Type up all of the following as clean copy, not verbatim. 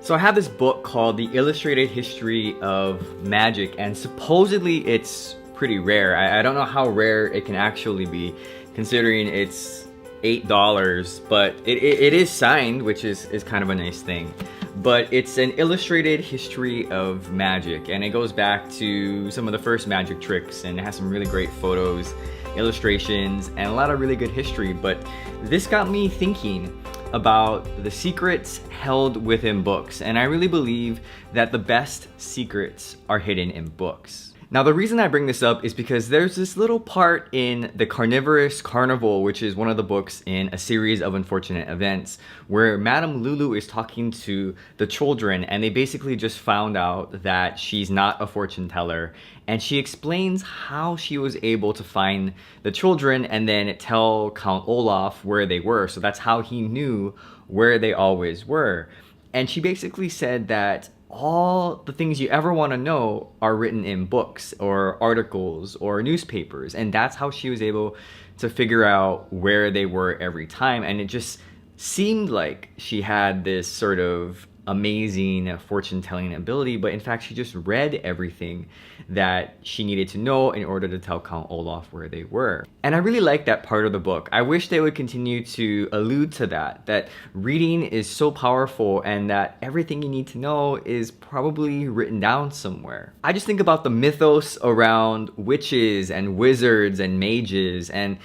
So I have this book called The Illustrated History of Magic, and supposedly it's pretty rare. I don't know how rare it can actually be, considering it's $8, but it is signed, which is kind of a nice thing. But it's an illustrated history of magic, and it goes back to some of the first magic tricks, and it has some really great photos, illustrations, and a lot of really good history. But this got me thinking about the secrets held within books, and I really believe that the best secrets are hidden in books. Now, the reason I bring this up is because there's this little part in The Carnivorous Carnival, which is one of the books in a series of unfortunate events, where Madame Lulu is talking to the children, and they basically just found out that she's not a fortune teller, and she explains how she was able to find the children and then tell Count Olaf where they were. So that's how he knew where they always were. And she basically said that all the things you ever want to know are written in books or articles or newspapers, and that's how she was able to figure out where they were every time. And it just seemed like she had this sort of amazing fortune-telling ability, but in fact she just read everything that she needed to know in order to tell Count Olaf where they were. And I really like that part of the book. I wish they would continue to allude to that reading is so powerful and that everything you need to know is probably written down somewhere. I just think about the mythos around witches and wizards and mages, and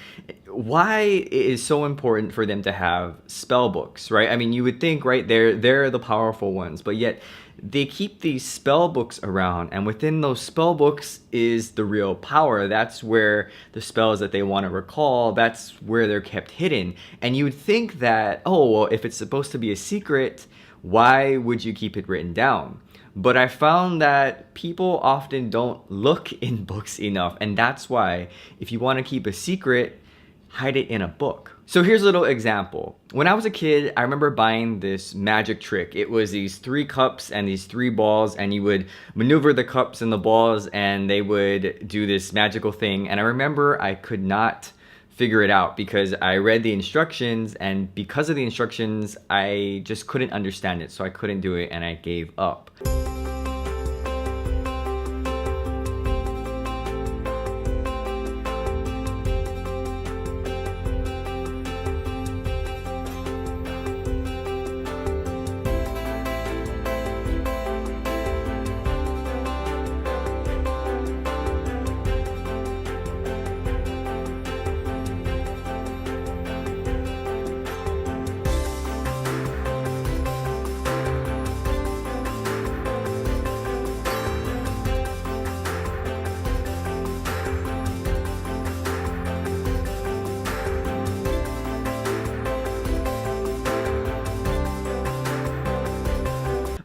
why it is so important for them to have spell books, right? I mean, you would think, right, they're the powerful ones, but yet they keep these spell books around, and within those spell books is the real power. That's where the spells that they want to recall, that's where they're kept hidden. And you would think that, oh, well, if it's supposed to be a secret, why would you keep it written down? But I found that people often don't look in books enough, and that's why if you want to keep a secret, hide it in a book. So here's a little example. When I was a kid, I remember buying this magic trick. It was these 3 cups and these 3 balls, and you would maneuver the cups and the balls, and they would do this magical thing. And I remember I could not figure it out because I read the instructions, and because of the instructions, I just couldn't understand it. So I couldn't do it, and I gave up.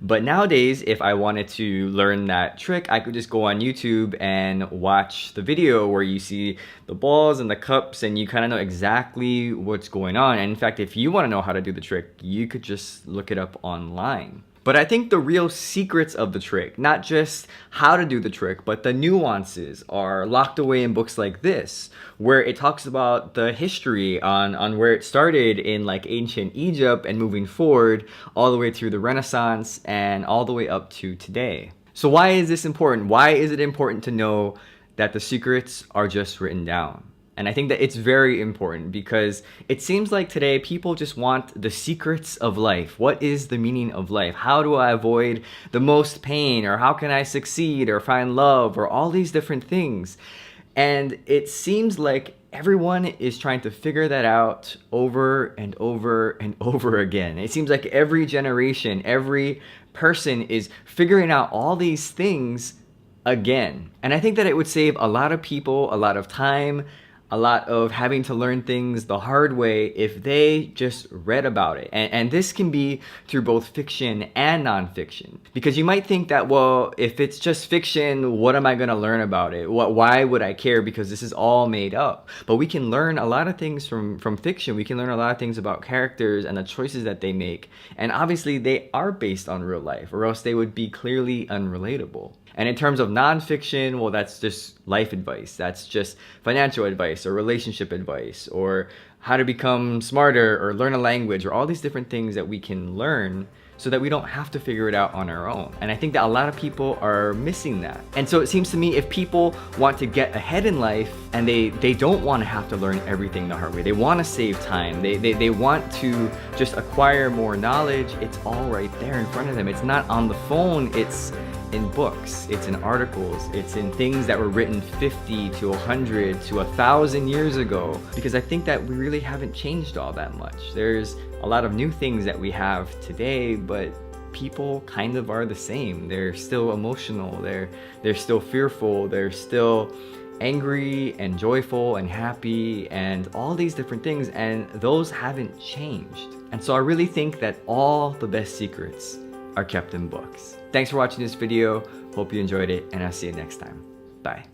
But nowadays, if I wanted to learn that trick, I could just go on YouTube and watch the video where you see the balls and the cups, and you kind of know exactly what's going on. And in fact, if you want to know how to do the trick, you could just look it up online. But I think the real secrets of the trick, not just how to do the trick, but the nuances, are locked away in books like this, where it talks about the history on where it started in like ancient Egypt and moving forward all the way through the Renaissance and all the way up to today. So why is this important? Why is it important to know that the secrets are just written down? And I think that it's very important because it seems like today people just want the secrets of life. What is the meaning of life? How do I avoid the most pain? Or how can I succeed or find love? Or all these different things. And it seems like everyone is trying to figure that out over and over and over again. It seems like every generation, every person is figuring out all these things again. And I think that it would save a lot of people a lot of time, a lot of having to learn things the hard way if they just read about it. And this can be through both fiction and nonfiction. Because you might think that, well, if it's just fiction, what am I going to learn about it? Why would I care? Because this is all made up. But we can learn a lot of things from fiction. We can learn a lot of things about characters and the choices that they make. And obviously they are based on real life, or else they would be clearly unrelatable. And in terms of nonfiction, well, that's just life advice. That's just financial advice or relationship advice or how to become smarter or learn a language or all these different things that we can learn so that we don't have to figure it out on our own. And I think that a lot of people are missing that. And so it seems to me if people want to get ahead in life and they don't want to have to learn everything the hard way, they want to save time, they want to just acquire more knowledge, it's all right there in front of them. It's not on the phone, it's in books, it's in articles, it's in things that were written 50 to 100 to 1,000 years ago. Because I think that we really haven't changed all that much. There's a lot of new things that we have today, but people kind of are the same. They're still emotional, they're still fearful, they're still angry and joyful and happy and all these different things, and those haven't changed. And so I really think that all the best secrets are kept in books. Thanks for watching this video. Hope you enjoyed it, and I'll see you next time. Bye.